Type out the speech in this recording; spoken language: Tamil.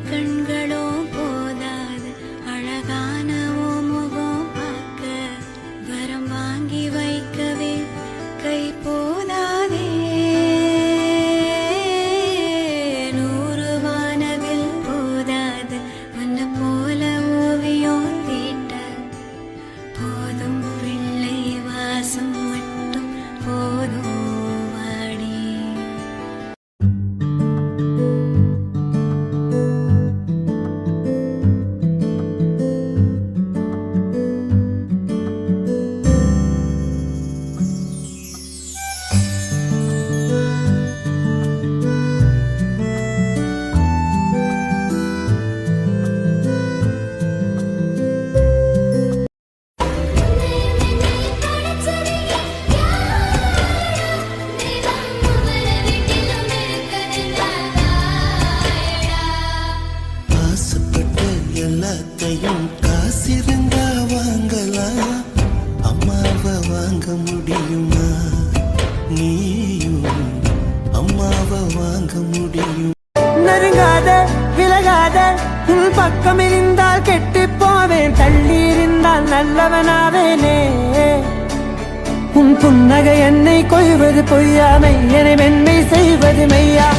கண்களோ போதாது அழகான முகம் பார்க்க வரம் வாங்கி வைக்கவே கை போதாதே 100 வானவில் போதாது உன்னை போல ஓவியம் தீட்ட போதும் பிள்ளை வாசம் மட்டும் போதும் வாடி. எல்லாத்தையும் காசிருந்தா வாங்கலாம், அம்மாவை வாங்க முடியுமா? நீயும் அம்மாவை வாங்க முடியும். நெருங்காத விலகாத உன் பக்கம் இருந்தால் கெட்டு போவேன், தள்ளி இருந்தால் நல்லவனாவேனே. உன் புன்னகை என்னை கொய்வது பொய்யாமை, என்னை மென்மை செய்வது மெய்யா.